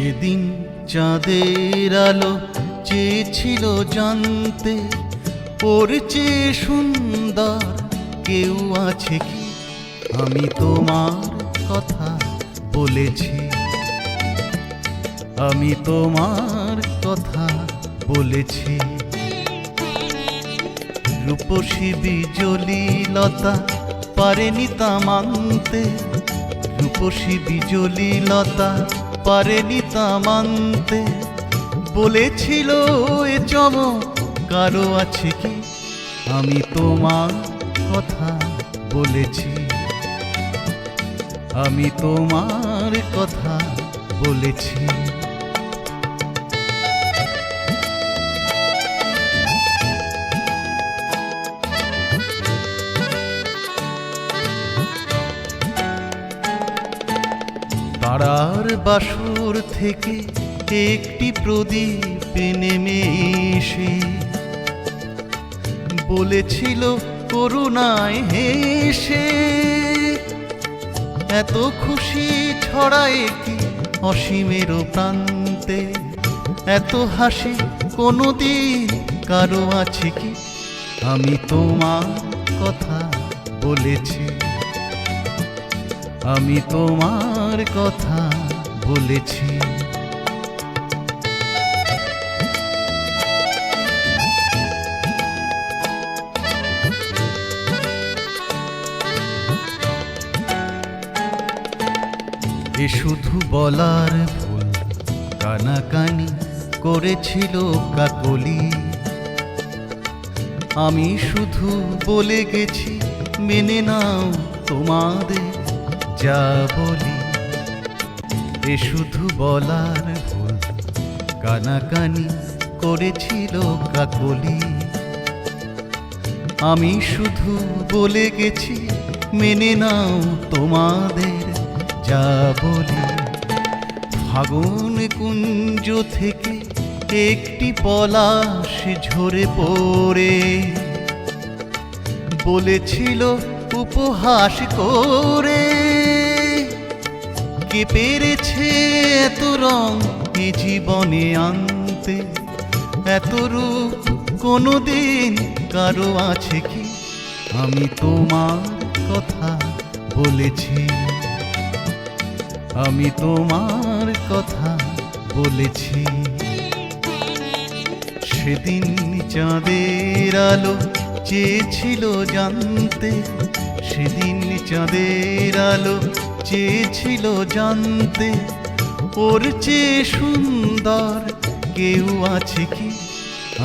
সেদিন চাঁদের আলো চেয়েছিল জানতে, ওর চেয়ে সুন্দর কেউ আছে কি? আমি তোমার কথা বলেছি, আমি তোমার কথা বলেছি। রূপসী বিজলি লতা পারেনি তা মানতে, রূপসী বিজলি লতা পারেনি তা মানতে। বলেছিল এ চমক কারো আছে কি? আমি তোমার কথা বলেছি, আমি তোমার কথা বলেছি। তারার বাসর থেকে একটি প্রদীপ নেমে এসে বলেছিল করুণায় হেসে, এত খুশি ছড়ায় কি অসীমের প্রান্তে? এত হাসি কোনোদিন কারো আছে কি? আমি তোমার কথা বলেছি, আমি তোমার কথা বলেছি। এ শুধু বলার ভুল, কানাকানি করেছিল কাকলি। আমি শুধু বলে গেছি মেনে নাও তোমাদের যা বলি। এ শুধু বলার ভুল, কানাকানি করেছিল কাকলি। আমি শুধু বলে গেছি মেনে নাও তোমাদের যা বলি। ফাগুন কুঞ্জ থেকে একটি পলাশ ঝরে পড়ে বলেছিল উপহাস করে, কে পেরেছে এত রং এ জীবনে আনতে? এত রূপ কোনোদিন কারো আছে কি? আমি তোমার কথা বলেছি, আমি তোমার কথা বলেছি। সেদিন চাঁদের আলো চেয়েছিল জানতে, সেদিন চাঁদের আলো চেয়েছিল জানতে। ওর চেয়ে সুন্দর কেউ আছে কি?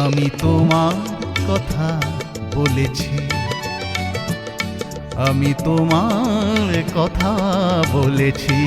আমি তোমার কথা বলেছি, আমি তোমার কথা বলেছি।